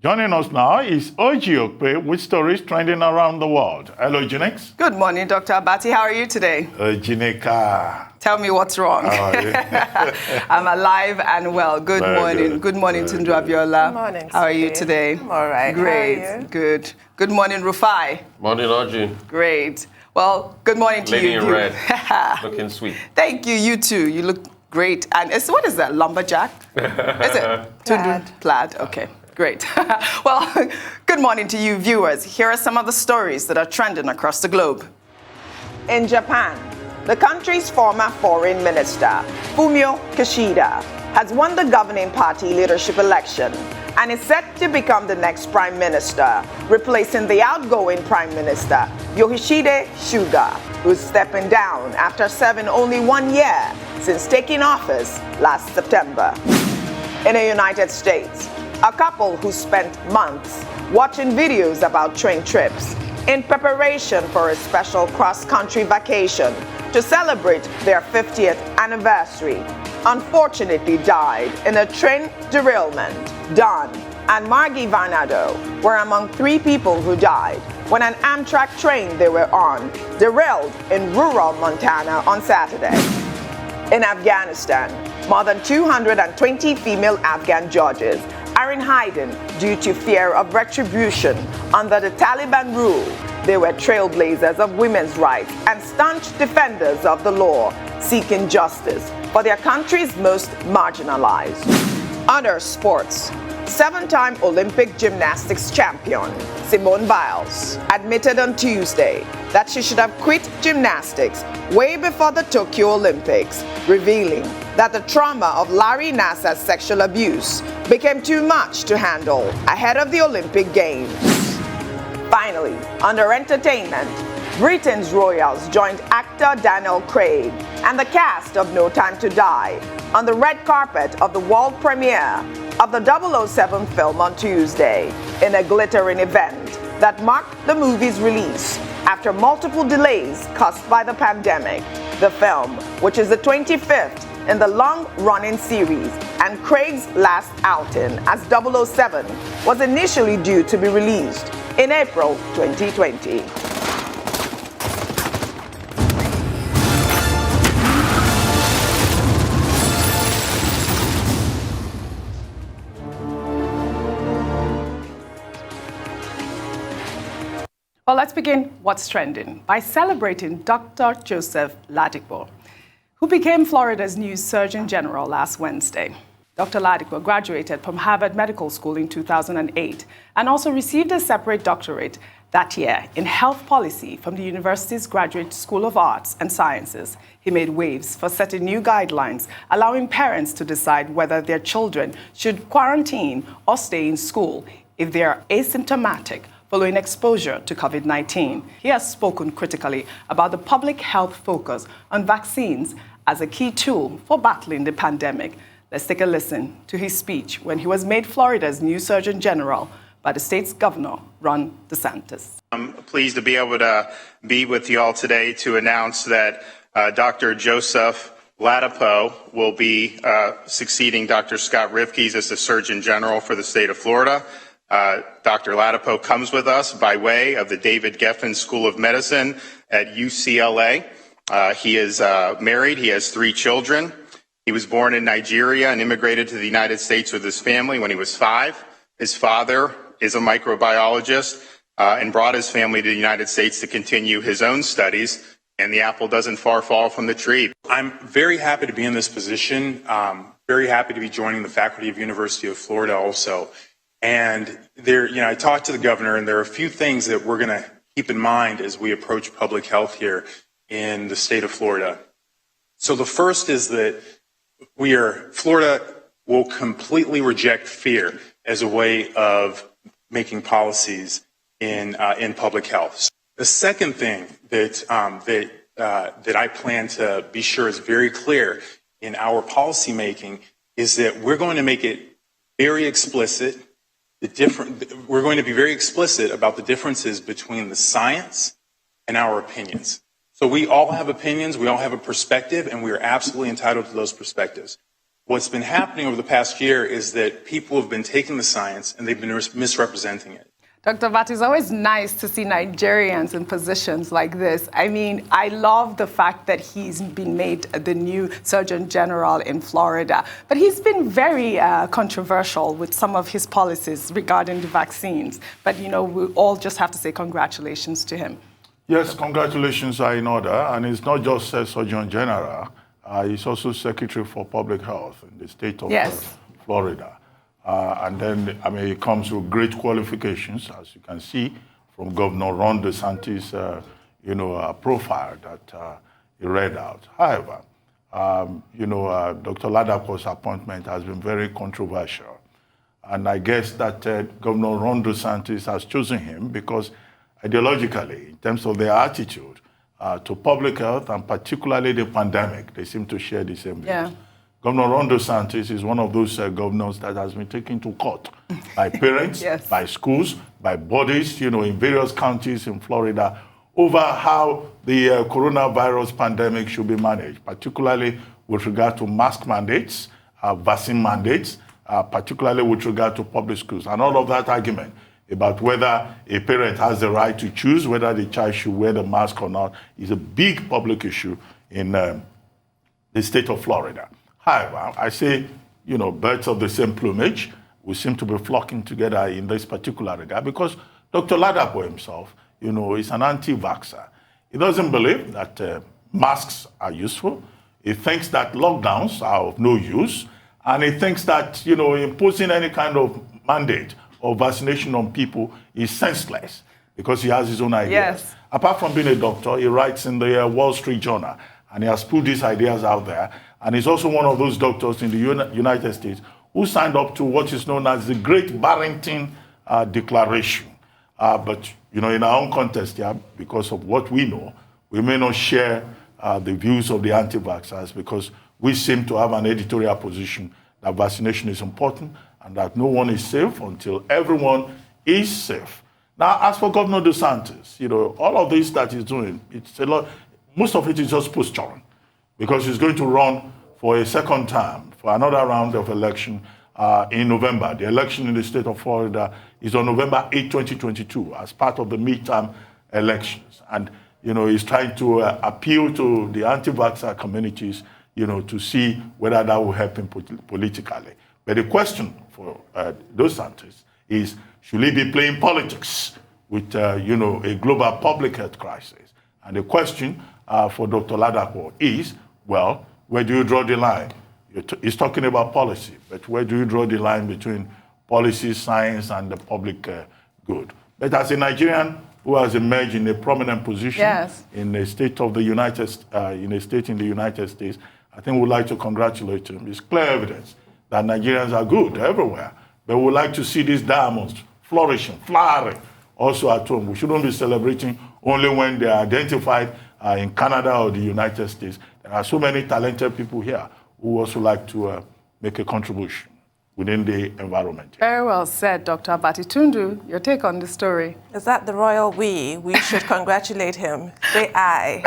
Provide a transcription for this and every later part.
Joining us now is Okpe with stories trending around the world. Hello, Jinx. Good morning, Dr. Abati. How are you today? Jineka. Tell me what's wrong. I'm alive and well. Good morning. Good morning, Tundu Abiola. Good morning. How are you today? I'm all right. Great. How are you? Good. Good morning, Rufai. Morning, Audrey. Great. Well, good morning to Lady you. in red. Looking sweet. Thank you. You too. You look great. And what is that? Lumberjack? Is it? Tundu? Plaid. Okay. Great. Well, good morning to you viewers. Here are some of the stories that are trending across the globe. In Japan, the country's former foreign minister, Fumio Kishida, has won the governing party leadership election and is set to become the next prime minister, replacing the outgoing prime minister, Yoshihide Suga, who's stepping down after serving only 1 year since taking office last September. In the United States, a couple who spent months watching videos about train trips in preparation for a special cross-country vacation to celebrate their 50th anniversary unfortunately died in a train derailment. Don and Margie Varnado were among 3 people who died when an Amtrak train they were on derailed in rural Montana on Saturday. In Afghanistan, more than 220 female Afghan judges are in hiding due to fear of retribution under the Taliban rule. They were trailblazers of women's rights and staunch defenders of the law, seeking justice for their country's most marginalized. Other sports. 7-time Olympic gymnastics champion Simone Biles admitted on Tuesday that she should have quit gymnastics way before the Tokyo Olympics, revealing that the trauma of Larry Nassar's sexual abuse became too much to handle ahead of the Olympic Games. Finally, under entertainment, Britain's royals joined actor Daniel Craig and the cast of No Time to Die on the red carpet of the world premiere of the 007 film on Tuesday in a glittering event that marked the movie's release after multiple delays caused by the pandemic. The film, which is the 25th in the long-running series and Craig's last outing as 007, was initially due to be released in April 2020. Well, let's begin What's Trending by celebrating Dr. Joseph Ladipo, who became Florida's new Surgeon General last Wednesday. Dr. Ladapo graduated from Harvard Medical School in 2008 and also received a separate doctorate that year in health policy from the university's Graduate School of Arts and Sciences. He made waves for setting new guidelines, allowing parents to decide whether their children should quarantine or stay in school if they are asymptomatic following exposure to COVID-19. He has spoken critically about the public health focus on vaccines as a key tool for battling the pandemic. Let's take a listen to his speech when he was made Florida's new Surgeon General by the state's governor, Ron DeSantis. I'm pleased to be able to be with you all today to announce that Dr. Joseph Ladapo will be succeeding Dr. Scott Rifkes as the Surgeon General for the state of Florida. Dr. Ladapo comes with us by way of the David Geffen School of Medicine at UCLA. He is married. He has 3 children. He was born in Nigeria and immigrated to the United States with his family when he was 5. His father is a microbiologist and brought his family to the United States to continue his own studies, and the apple doesn't far fall from the tree. I'm very happy to be in this position, very happy to be joining the faculty of University of Florida also. And there, I talked to the governor, and there are a few things that we're going to keep in mind as we approach public health here in the state of Florida. So the first is that Florida will completely reject fear as a way of making policies in public health. The second thing that I plan to be sure is very clear in our policy making is that we're going to make it very explicit. We're going to be very explicit about the differences between the science and our opinions. So we all have opinions, we all have a perspective, and we are absolutely entitled to those perspectives. What's been happening over the past year is that people have been taking the science and they've been misrepresenting it. Dr. Bati, it's always nice to see Nigerians in positions like this. I mean, I love the fact that he's been made the new Surgeon General in Florida, but he's been very controversial with some of his policies regarding the vaccines. But, you know, we all just have to say congratulations to him. Yes, congratulations are in order, and it's not just Surgeon General, he's also Secretary for Public Health in the state of Florida. And then, I mean, it comes with great qualifications, as you can see from Governor Ron DeSantis' profile that he read out. However, Dr. Ladapo's appointment has been very controversial. And I guess that Governor Ron DeSantis has chosen him because ideologically, in terms of their attitude to public health and particularly the pandemic, they seem to share the same views. Yeah. Governor Ron DeSantis is one of those governors that has been taken to court by parents, by schools, by bodies, in various counties in Florida over how the coronavirus pandemic should be managed, particularly with regard to mask mandates, vaccine mandates, particularly with regard to public schools. And all of that argument about whether a parent has the right to choose whether the child should wear the mask or not is a big public issue in the state of Florida. However, I say, birds of the same plumage, we seem to be flocking together in this particular regard because Dr. Ladapo himself, is an anti-vaxxer. He doesn't believe that masks are useful. He thinks that lockdowns are of no use. And he thinks that, imposing any kind of mandate or vaccination on people is senseless because he has his own ideas. Yes. Apart from being a doctor, he writes in the Wall Street Journal, and he has put these ideas out there. And he's also one of those doctors in the United States who signed up to what is known as the Great Barrington Declaration. But, in our own context here, because of what we know, we may not share the views of the anti-vaxxers because we seem to have an editorial position that vaccination is important and that no one is safe until everyone is safe. Now, as for Governor DeSantis, all of this that he's doing, it's a lot. Most of it is just posturing because he's going to run for a second term, for another round of election in November. The election in the state of Florida is on November 8, 2022, as part of the midterm elections. And, he's trying to appeal to the anti-vaxxer communities, to see whether that will help him politically. But the question for DeSantis is, should he be playing politics with, a global public health crisis? And the question for Dr. Ladapo is, well, where do you draw the line? He's talking about policy, but where do you draw the line between policy, science, and the public good? But as a Nigerian who has emerged in a prominent position in a state of the United States, I think we'd like to congratulate him. It's clear evidence that Nigerians are good everywhere, but we'd like to see these diamonds flourishing, flowering, also at home. We shouldn't be celebrating only when they are identified in Canada or the United States. There are so many talented people here who also like to make a contribution within the environment. Very well said, Dr. Batitundu. Your take on the story? Is that the royal we? We should congratulate him. Say I.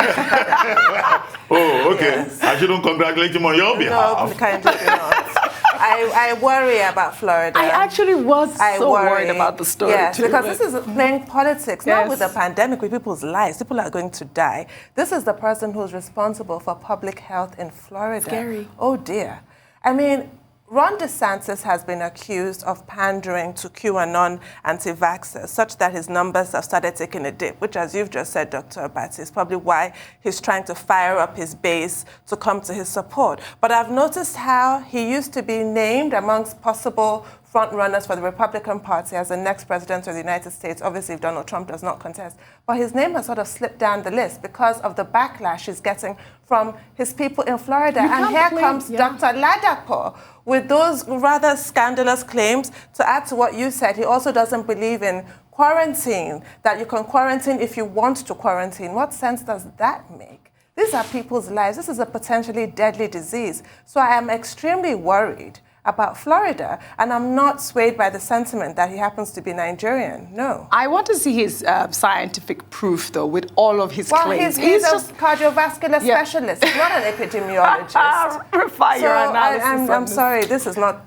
Oh, okay. Yes. I shouldn't congratulate him on your behalf. No, kindly do not. I worry about Florida. I actually was worried about the story. Yes, too. because this is playing politics, not with the pandemic, with people's lives. People are going to die. This is the person who's responsible for public health in Florida. Scary. Oh, dear. I mean, Ron DeSantis has been accused of pandering to QAnon anti-vaxxers, such that his numbers have started taking a dip, which, as you've just said, Dr. Abati, is probably why he's trying to fire up his base to come to his support. But I've noticed how he used to be named amongst possible front runners for the Republican Party as the next president of the United States, obviously if Donald Trump does not contest. But his name has sort of slipped down the list because of the backlash he's getting from his people in Florida. And here comes Dr. Ladapo with those rather scandalous claims. To add to what you said, he also doesn't believe in quarantine, that you can quarantine if you want to quarantine. What sense does that make? These are people's lives. This is a potentially deadly disease. So I am extremely worried about Florida. And I'm not swayed by the sentiment that he happens to be Nigerian. No. I want to see his scientific proof, though, with all of his claims. He's a cardiovascular specialist. He's not an epidemiologist. Refine your analysis. I'm sorry, this is not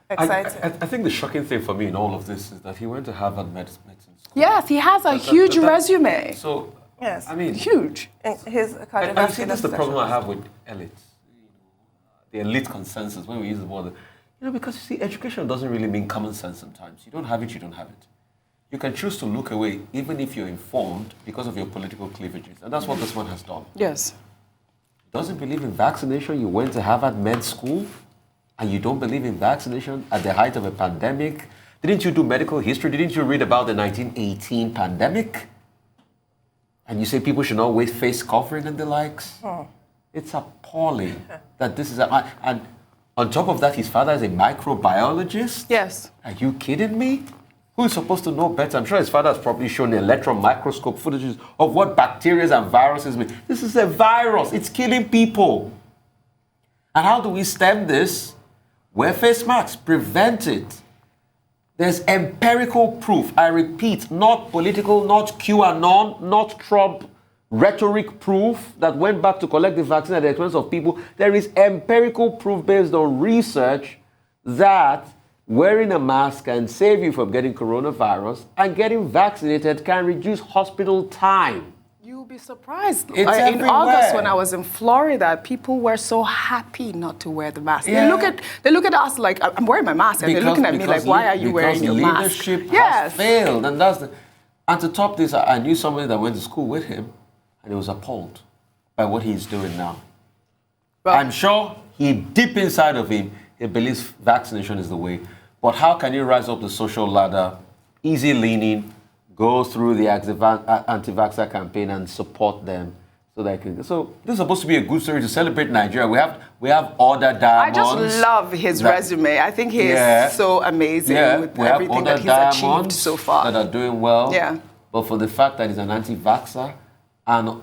exciting. I think the shocking thing for me in all of this is that he went to Harvard Medicine School. Yes, he has a huge resume. So, yes. I mean, huge. His cardiovascular I think that's the problem I have with elites. The elite consensus, when we use the word, because you see, education doesn't really mean common sense sometimes. You don't have it, you don't have it. You can choose to look away, even if you're informed, because of your political cleavages. And that's what this man has done. Yes. Doesn't believe in vaccination. You went to Harvard Med School, and you don't believe in vaccination at the height of a pandemic. Didn't you do medical history? Didn't you read about the 1918 pandemic? And you say people should not wear face covering and the likes? It's appalling that this is and on top of that, his father is a microbiologist? Yes. Are you kidding me? Who is supposed to know better? I'm sure his father has probably shown electron microscope footages of what bacteria and viruses mean. This is a virus. It's killing people. And how do we stem this? Wear face masks. Prevent it. There's empirical proof. I repeat, not political, not QAnon, not Trump rhetoric proof that went back to collect the vaccine at the expense of people. There is empirical proof based on research that wearing a mask can save you from getting coronavirus, and getting vaccinated can reduce hospital time. You'll be surprised. It's in everywhere. August, when I was in Florida, people were so happy not to wear the mask. Yeah. They look at us like, I'm wearing my mask, and they're looking at me like, why are you wearing your mask? Because leadership has failed, and to top this, I knew somebody that went to school with him, and he was appalled by what he's doing now. Well, I'm sure deep inside of him, he believes vaccination is the way. But how can you rise up the social ladder, easy leaning, go through the anti-vaxxer campaign and support them so that So this is supposed to be a good story to celebrate Nigeria. We have other diamonds. I just love his resume. I think he is so amazing with everything that he's achieved so far. That are doing well. Yeah. But for the fact that he's an anti-vaxxer, and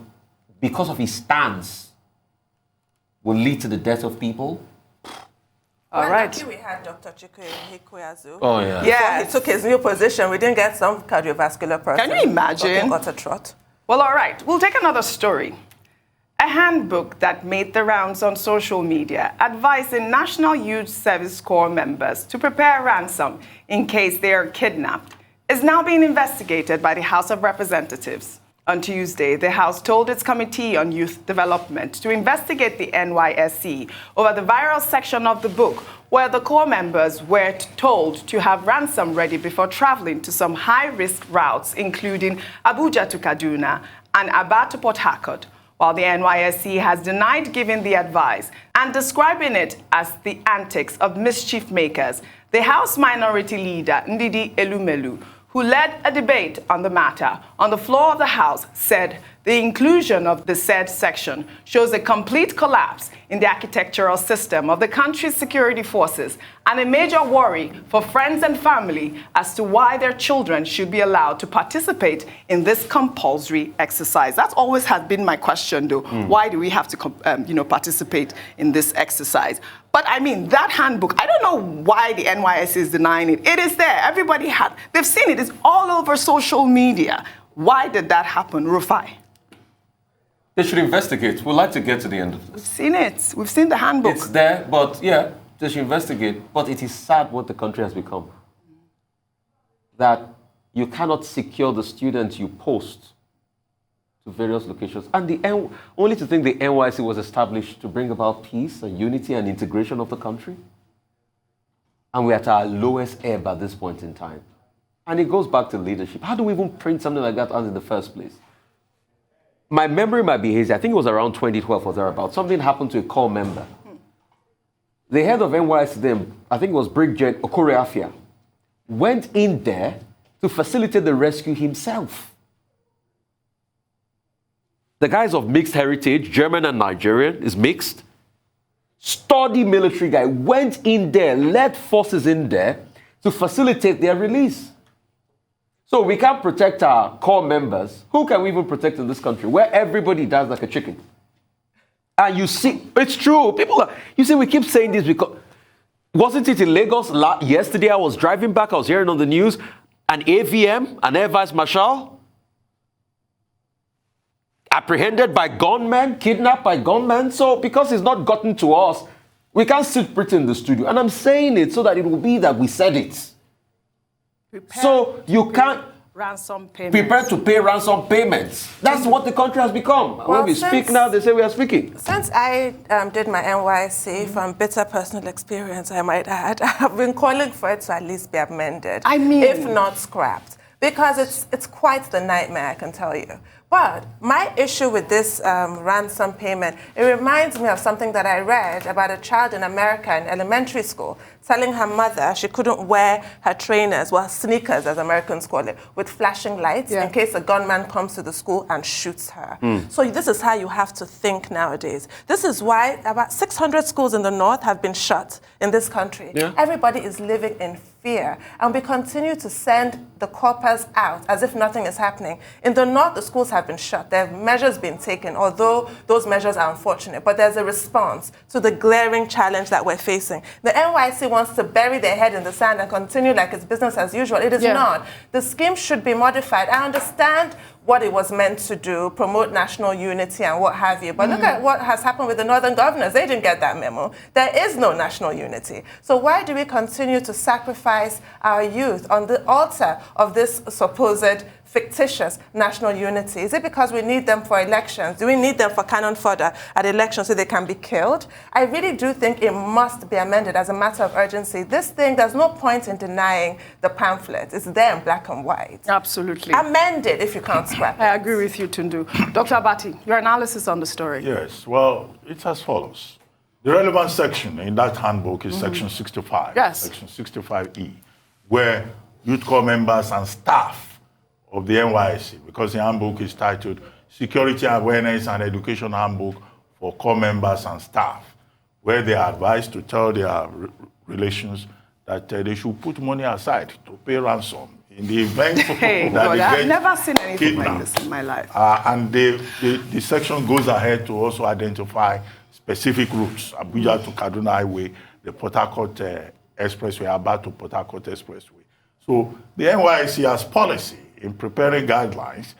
because of his stance, will lead to the death of people. All right. We had Dr. Chike Hikuyazu. Oh, yeah. Yeah. He took his new position. We didn't get some cardiovascular person. Can you imagine? Utter trot. Well, all right. We'll take another story. A handbook that made the rounds on social media advising National Youth Service Corps members to prepare ransom in case they are kidnapped is now being investigated by the House of Representatives. On Tuesday, the House told its Committee on Youth Development to investigate the NYSC over the viral section of the book where the Corps members were told to have ransom ready before traveling to some high-risk routes, including Abuja to Kaduna and Aba to Port Harcourt, while the NYSC has denied giving the advice and describing it as the antics of mischief makers. The House Minority Leader, Ndidi Elumelu, who led a debate on the matter on the floor of the House, said the inclusion of the said section shows a complete collapse in the architectural system of the country's security forces and a major worry for friends and family as to why their children should be allowed to participate in this compulsory exercise. That's always has been my question, though. Why do we have to participate in this exercise? But I mean, that handbook, I don't know why the NYSC is denying it. It is there. Everybody they've seen it. It's all over social media. Why did that happen, Rufai? They should investigate. We'd like to get to the end of this. We've seen it. We've seen the handbook. It's there, but they should investigate. But it is sad what the country has become. That you cannot secure the students you post to various locations. And only to think the NYSC was established to bring about peace and unity and integration of the country. And we're at our lowest ebb at this point in time. And it goes back to leadership. How do we even print something like that out in the first place? My memory might be hazy. I think it was around 2012 or thereabouts. Something happened to a Corps member. The head of NYSC then, I think it was Brigadier Okoreafia, went in there to facilitate the rescue himself. The guy's of mixed heritage, German and Nigerian, is mixed. Sturdy military guy, went in there, led forces in there to facilitate their release. So we can't protect our Corps members. Who can we even protect in this country where everybody dies like a chicken? And you see, it's true. You see, we keep saying this because Wasn't it in Lagos yesterday? I was driving back, I was hearing on the news, an AVM, an Air Vice Marshal, apprehended by gunmen, kidnapped by gunmen. So because it's not gotten to us, we can't sit pretty in the studio. And I'm saying it so that it will be that we said it. So you can't ransom payments. Prepare to pay ransom payments. That's what the country has become. Well, when we speak now, they say we are speaking. Since I did my NYC, from bitter personal experience, I might add, I have been calling for it to at least be amended. I mean, if not scrapped, because it's quite the nightmare, I can tell you. But my issue with this ransom payment, it reminds me of something that I read about a child in America in elementary school telling her mother she couldn't wear her trainers, well, sneakers, as Americans call it, with flashing lights in case a gunman comes to the school and shoots her. So this is how you have to think nowadays. This is why about 600 schools in the north have been shut in this country. Everybody is living in fear, and we continue to send the corpers out as if nothing is happening. In the north, the schools have been shut. There have measures been taken, although those measures are unfortunate, but there's a response to the glaring challenge that we're facing. The NYC wants to bury their head in the sand and continue like it's business as usual. It is not. The scheme should be modified. I understand what it was meant to do, promote national unity and what have you. But look at what has happened with the northern governors. They didn't get that memo. There is no national unity. So why do we continue to sacrifice our youth on the altar of this supposed fictitious national unity? Is it because we need them for elections? Do we need them for cannon fodder at elections so they can be killed? I really do think it must be amended as a matter of urgency. This thing, there's no point in denying the pamphlet. It's there in black and white. Absolutely. Amend it if you can't scrap it. I agree with you, Tundu. Dr. Abati, your analysis on the story. Yes, well, it's as follows. The relevant section in that handbook is section 65. Yes. Section 65E, where youth corps members and staff of the NYSC, because the handbook is titled Security Awareness and Education Handbook for Corps Members and Staff, where they are advised to tell their relations that they should put money aside to pay ransom in the event that God, they I've get never seen anything kidnapped. like this in my life. And the section goes ahead to also identify specific routes, Abuja to Kaduna Highway, the Port Harcourt Expressway, Aba to Port Harcourt Expressway. So the NYSC has policy in preparing guidelines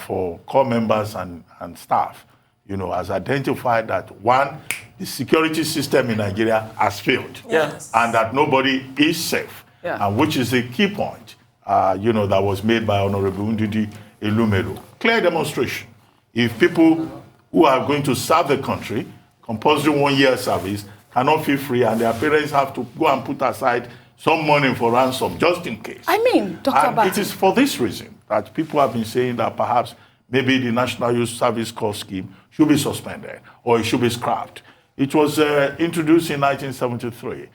for corps members and staff, has identified that, one, the security system in Nigeria has failed. Yes. And that nobody is safe, and which is a key point, that was made by Honorable Ndidi Elumelu. Clear demonstration. If people who are going to serve the country, compulsory 1 year service, cannot feel free, and their parents have to go and put aside some money for ransom, just in case. I mean, Dr. Abati. It is for this reason that people have been saying that perhaps maybe the National Youth Service Corps scheme should be suspended or it should be scrapped. It was introduced in 1973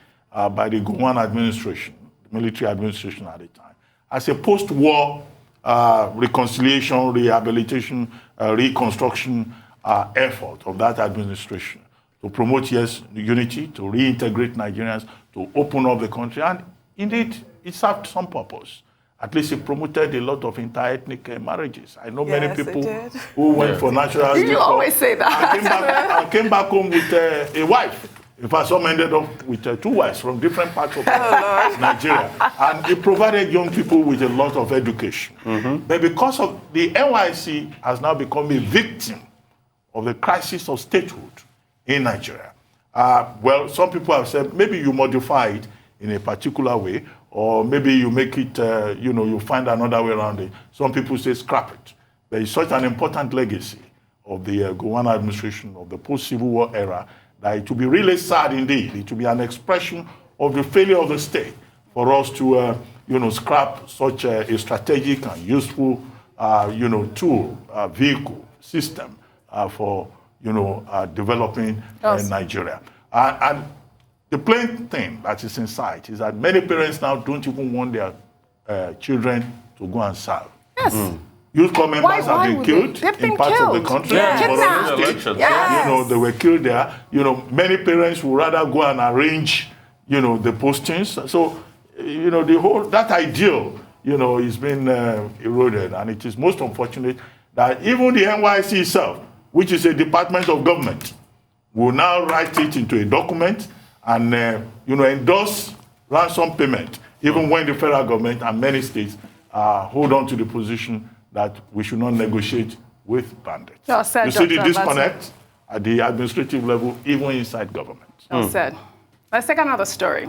by the Gowon administration, the military administration at the time, as a post-war reconciliation, rehabilitation, reconstruction effort of that administration to promote, unity, to reintegrate Nigerians, to open up the country. And indeed, it served some purpose. At least it promoted a lot of inter-ethnic marriages. I know many people who went for natural You always say that. and came back home with a wife. In fact, some ended up with 2 wives from different parts of Nigeria. And it provided young people with a lot of education. But because of the NYSC has now become a victim of the crisis of statehood in Nigeria. Well, some people have said maybe you modify it in a particular way, or maybe you make it, you find another way around it. Some people say scrap it. There is such an important legacy of the Gowon administration, of the post-Civil War era, that it will be really sad indeed. It will be an expression of the failure of the state for us to, scrap such a strategic and useful, tool, vehicle, system for developing Nigeria. And the plain thing that is in sight is that many parents now don't even want their children to go and serve. Yes. Youth corps members have been killed in parts of the country. They were killed there. Many parents would rather go and arrange, the postings. So, that ideal, is being eroded. And it is most unfortunate that even the NYSC itself, which is a department of government, will now write it into a document and endorse ransom payment, even when the federal government and many states hold on to the position that we should not negotiate with bandits. Well said, you see the Dr. disconnect at the administrative level, even inside government. Well said. Let's take another story.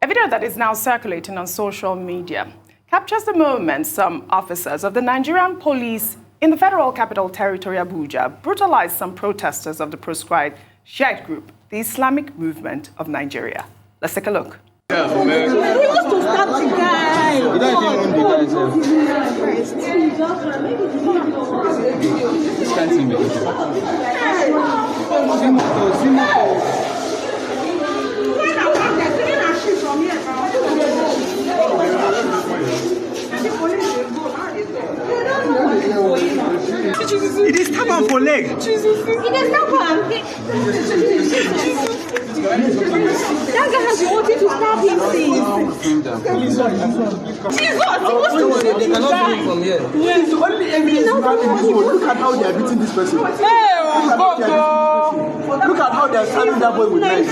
A video that is now circulating on social media captures the moment some officers of the Nigerian police in the Federal Capital Territory, Abuja, brutalized some protesters of the proscribed Shiite group, the Islamic Movement of Nigeria. Let's take a look. We used to stop the guy. You don't even know the It is stubborn for leg. It is stubborn. That guy has been wanting to stab him since. Jesus, they cannot do it from here. Yes. Only evidence look at how they are beating this person. Look at how they are stabbing that boy with knives.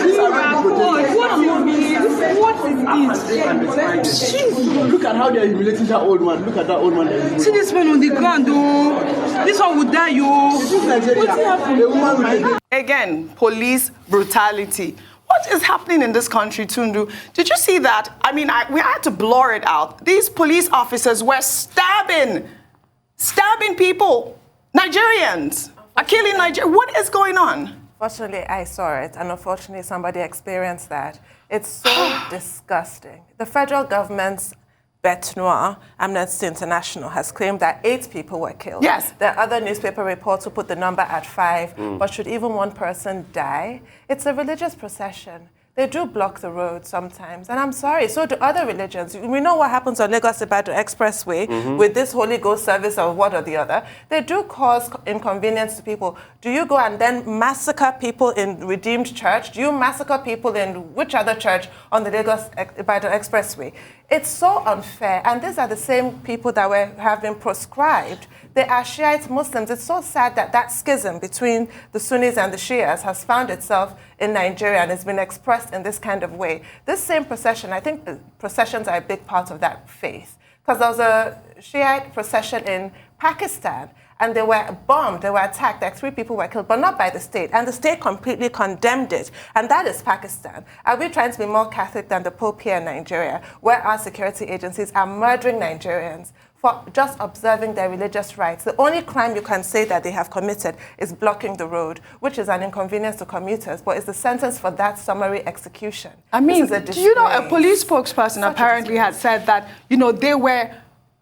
Look at how they are humiliating that old man. Look at that old man. See this man on the ground, though. This one would die, yo. What happened? Again, police brutality. What is happening in this country, Tundu? Did you see that? I mean, we had to blur it out. These police officers were stabbing people, Nigerians, killing Nigerians. What is going on? Fortunately, I saw it, and unfortunately, somebody experienced that. It's so disgusting. The federal government's bête noire, Amnesty International, has claimed that 8 people were killed. Yes. There are other newspaper reports who put the number at 5, but should even one person die? It's a religious procession. They do block the road sometimes, and I'm sorry, so do other religions. We know what happens on Lagos-Ibadan Expressway with this Holy Ghost service or what or the other. They do cause inconvenience to people. Do you go and then massacre people in Redeemed Church? Do you massacre people in which other church on the Lagos-Ibadan Expressway? It's so unfair, and these are the same people that have been proscribed. They are Shiite Muslims. It's so sad that that schism between the Sunnis and the Shias has found itself in Nigeria and has been expressed in this kind of way. This same procession, I think processions are a big part of that faith, because there was a Shiite procession in Pakistan, and they were bombed, they were attacked, like 3 people were killed, but not by the state. And the state completely condemned it. And that is Pakistan. Are we trying to be more Catholic than the Pope here in Nigeria, where our security agencies are murdering Nigerians for just observing their religious rights? The only crime you can say that they have committed is blocking the road, which is an inconvenience to commuters, but it's the sentence for that summary execution. I mean, do you know, a police spokesperson apparently had said that, they were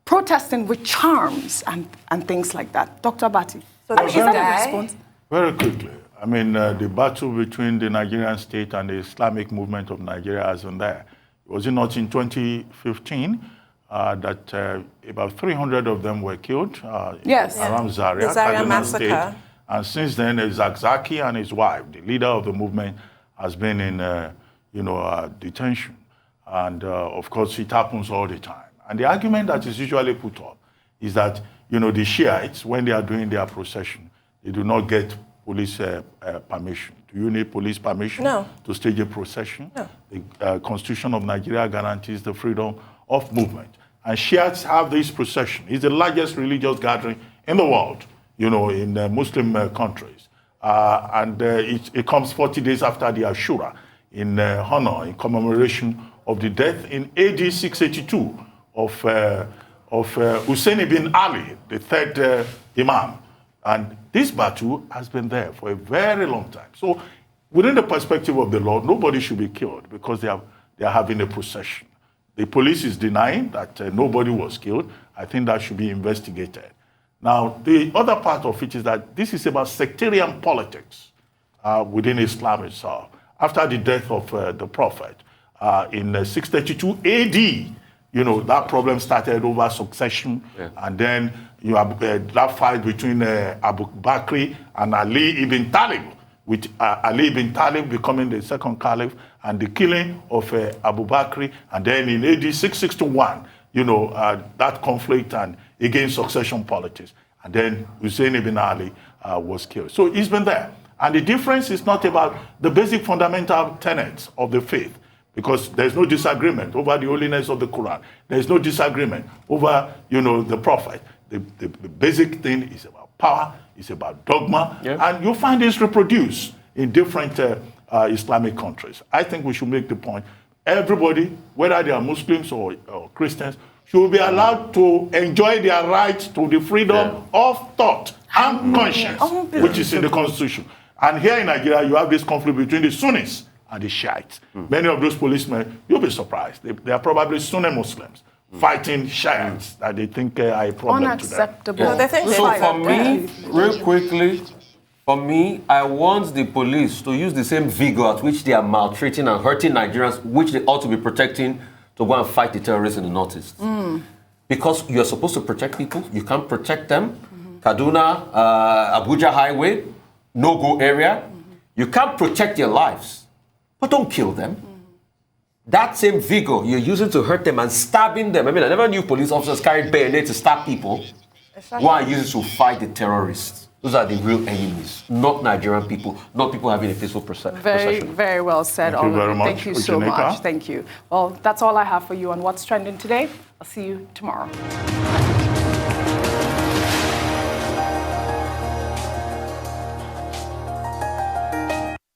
protesting with charms and things like that. Dr. Bati, So is that a response? Very quickly. I mean, the battle between the Nigerian state and the Islamic movement of Nigeria has been there. Was it not in 2015 that about 300 of them were killed around Zaria, the Zaria Kaduna massacre. State. And since then, Zakzaki and his wife, the leader of the movement, has been in detention. And of course, it happens all the time. And the argument that is usually put up is that, the Shiites, when they are doing their procession, they do not get police permission. Do you need police permission to stage a procession? No. The Constitution of Nigeria guarantees the freedom of movement. And Shiites have this procession. It's the largest religious gathering in the world, in Muslim countries. And it comes 40 days after the Ashura in honor, in commemoration of the death in AD 682 of Hussein ibn Ali, the 3rd Imam. And this battle has been there for a very long time. So within the perspective of the law, nobody should be killed because they are having a procession. The police is denying that nobody was killed. I think that should be investigated. Now, the other part of it is that this is about sectarian politics within Islam itself. After the death of the Prophet in 632 AD, that problem started over succession, and then you have that fight between Abu Bakr and Ali ibn Talib, with Ali ibn Talib becoming the 2nd caliph, and the killing of Abu Bakr, and then in AD 661, that conflict and against succession politics, and then Hussein ibn Ali was killed. So it's been there. And the difference is not about the basic fundamental tenets of the faith, because there's no disagreement over the holiness of the Quran. There's no disagreement over, the prophet. The basic thing is about power, it's about dogma, and you'll find this reproduced in different Islamic countries. I think we should make the point. Everybody, whether they are Muslims or Christians, should be allowed to enjoy their right to the freedom of thought and conscience, which is in the Constitution. And here in Nigeria, you have this conflict between the Sunnis and the Shiites. Many of those policemen, you'll be surprised. They are probably Sunni Muslims fighting Shiites that they think are a problem to them. Unacceptable. No, they think So they for me, real quickly, I want the police to use the same vigor at which they are maltreating and hurting Nigerians, which they ought to be protecting, to go and fight the terrorists in the Northeast. Because you're supposed to protect people, you can't protect them. Kaduna, Abuja Highway, no-go area. You can't protect their lives, but don't kill them. That same vigor you're using to hurt them and stabbing them. I mean, I never knew police officers carried bayonets to stab people. Go and use it to fight the terrorists. Those are the real enemies, not Nigerian people, not people having a peaceful procession. Very well said. Thank you very much. Thank you so much. Thank you. Well, that's all I have for you on What's Trending today. I'll see you tomorrow.